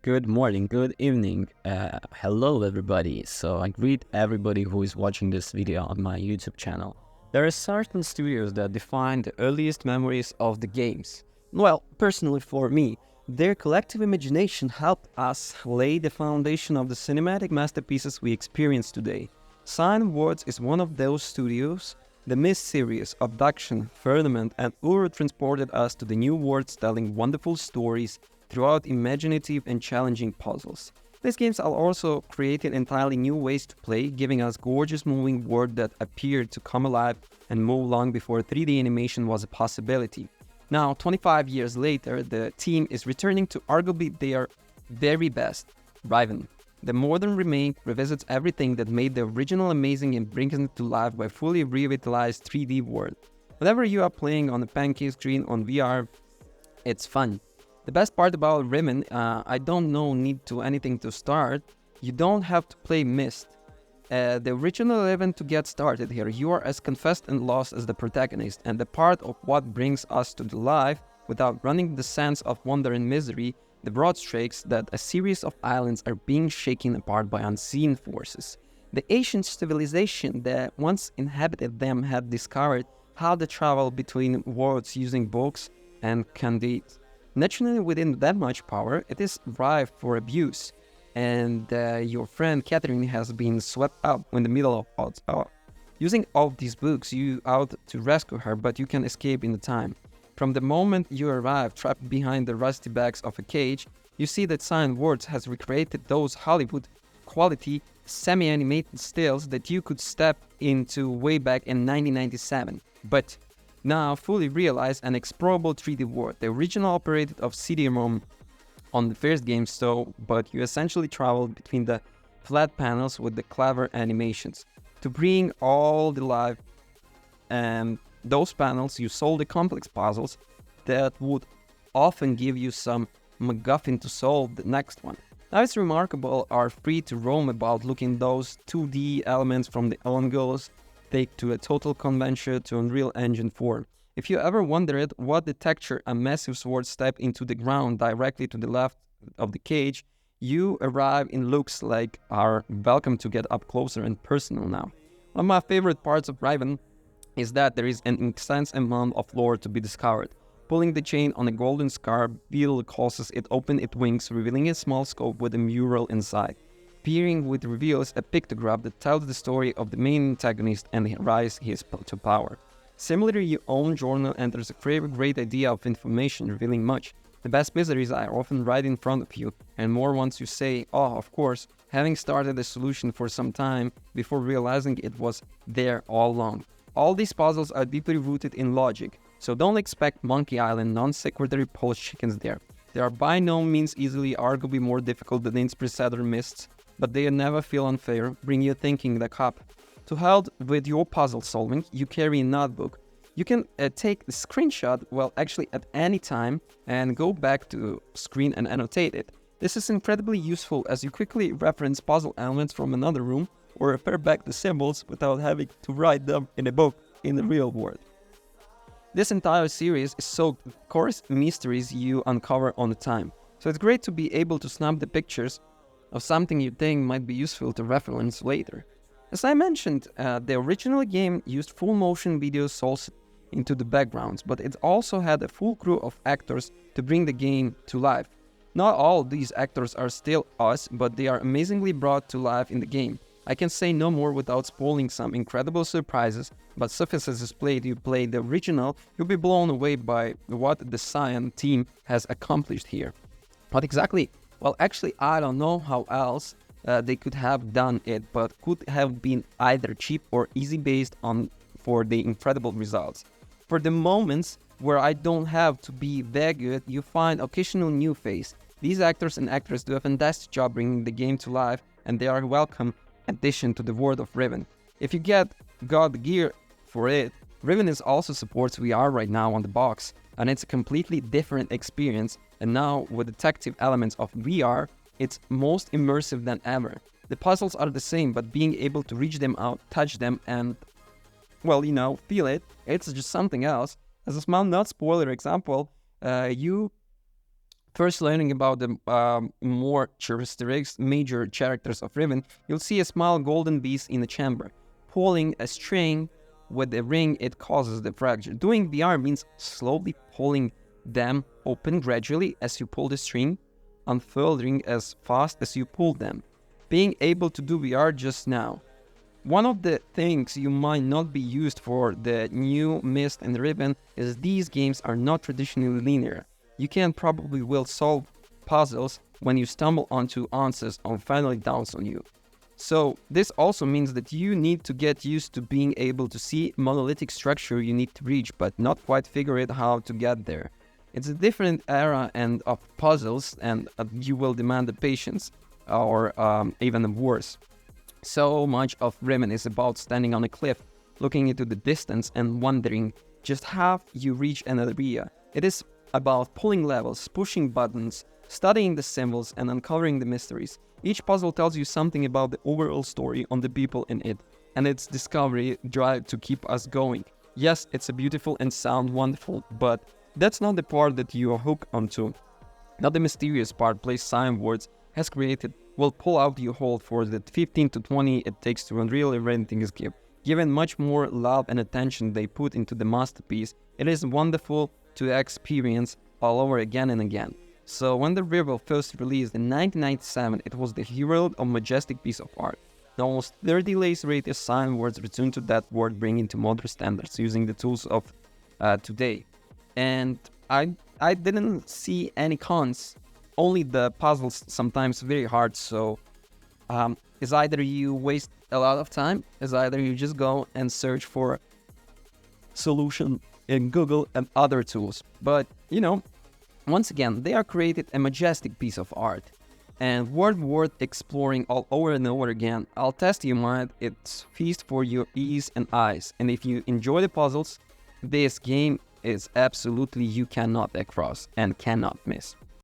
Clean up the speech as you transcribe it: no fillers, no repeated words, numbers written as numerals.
Good morning, good evening, hello everybody. So I greet everybody who is watching this video on my YouTube channel. There are certain studios that define the earliest memories of the games. Well, personally for me, their collective imagination helped us lay the foundation of the cinematic masterpieces we experience today. Sign Words is one of those studios. The Myst series, Abduction, Firmament, and Ur transported us to the new worlds telling wonderful stories throughout imaginative and challenging puzzles. These games are also created entirely new ways to play, giving us gorgeous moving world that appeared to come alive and move long before 3D animation was a possibility. Now, 25 years later, the team is returning to arguably their very best, Riven. The Modern Remake revisits everything that made the original amazing and brings it to life by fully revitalized 3D world. Whenever you are playing on a pancake screen on VR, it's fun. The best part about Riven, I don't need to anything to start. You don't have to play Myst. The original Riven to get started here. You are as confessed and lost as the protagonist, and the part of what brings us to the life, without running the sense of wonder and misery, the broad strokes that a series of islands are being shaken apart by unseen forces. The ancient civilization that once inhabited them had discovered how to travel between worlds using books and candide. Naturally, within that much power, it is ripe for abuse, and your friend Catherine has been swept up in the middle of odds. Using all these books, you out to rescue her, but you can escape in the time. From the moment you arrive trapped behind the rusty backs of a cage, you see that Sign Words has recreated those Hollywood quality semi-animated stills that you could step into way back in 1997. But now fully realized and explorable 3D world. The original operated of CD-ROM on the first game, but you essentially traveled between the flat panels with the clever animations. To bring all the life and those panels, you solve the complex puzzles that would often give you some MacGuffin to solve the next one. Now it's remarkable are free to roam about looking those 2D elements from the angles take to a total convention to Unreal Engine 4. If you ever wondered what the texture a massive sword step into the ground directly to the left of the cage, you arrive in looks like are welcome to get up closer and personal now. One of my favorite parts of Riven is that there is an intense amount of lore to be discovered. Pulling the chain on a golden scar beetle causes it open its wings, revealing a small scope with a mural inside. Peering with reveals a pictograph that tells the story of the main antagonist and his rise to power. Similarly, your own journal enters a very great idea of information, revealing much. The best miseries are often right in front of you, and more once you say, oh, of course, having started a solution for some time before realizing it was there all along. All these puzzles are deeply rooted in logic, so don't expect Monkey Island non-sequitur Polish chickens there. They are by no means easily arguably more difficult than its predecessor Mysts, but they never feel unfair, bring you thinking the cup. To help with your puzzle solving, you carry a notebook. You can take a screenshot, actually at any time, and go back to screen and annotate it. This is incredibly useful as you quickly reference puzzle elements from another room or refer back the symbols without having to write them in a book in the real world. This entire series is so coarse mysteries you uncover on the time. So it's great to be able to snap the pictures of something you think might be useful to reference later. As I mentioned, the original game used full motion video source into the backgrounds, but it also had a full crew of actors to bring the game to life. Not all these actors are still us, but they are amazingly brought to life in the game. I can say no more without spoiling some incredible surprises, but suffice as you play the original, you'll be blown away by what the Cyan team has accomplished here. What exactly? Well, actually, I don't know how else they could have done it, but could have been either cheap or easy based on for the incredible results. For the moments where I don't have to be that good, you find occasional new face. These actors and actresses do a fantastic job bringing the game to life, and they are a welcome addition to the world of Riven. If you got the gear for it, Riven also supports VR right now on the box, and it's a completely different experience, and now with detective elements of VR, it's most immersive than ever. The puzzles are the same, but being able to reach them out, touch them, and, feel it, it's just something else. As a small not spoiler example, you First, learning about the more characteristics, major characters of Riven, you'll see a small golden beast in the chamber. Pulling a string with a ring, it causes the fracture. Doing VR means slowly pulling them open gradually as you pull the string, unfolding as fast as you pull them. Being able to do VR just now. One of the things you might not be used for the new Myst and Riven is these games are not traditionally linear. You can probably will solve puzzles when you stumble onto answers or finally downs on you. So this also means that you need to get used to being able to see monolithic structure you need to reach, but not quite figure it how to get there. It's a different era and of puzzles, and you will demand the patience, or even worse. So much of Riven is about standing on a cliff, looking into the distance and wondering just how you reach an area. It is about pulling levels, pushing buttons, studying the symbols, and uncovering the mysteries. Each puzzle tells you something about the overall story on the people in it, and its discovery drive to keep us going. Yes, it's a beautiful and sound wonderful, but that's not the part that you are hooked onto. Not the mysterious part Place Sign Words has created will pull out you hold for the 15 to 20 it takes to unreal everything is given much more love and attention they put into the masterpiece. It is wonderful to experience all over again and again. So when the Riven first released in 1997, it was the herald of majestic piece of art. The almost 30 layers rated sign words returned to that word, bringing to modern standards using the tools of today. And I didn't see any cons, only the puzzles sometimes very hard. So is either you waste a lot of time, is either you just go and search for solution in Google and other tools. But you know, once again, they are created a majestic piece of art and worth exploring all over and over again. I'll test your mind, it's feast for your ears and eyes. And if you enjoy the puzzles, this game is absolutely you cannot across and cannot miss.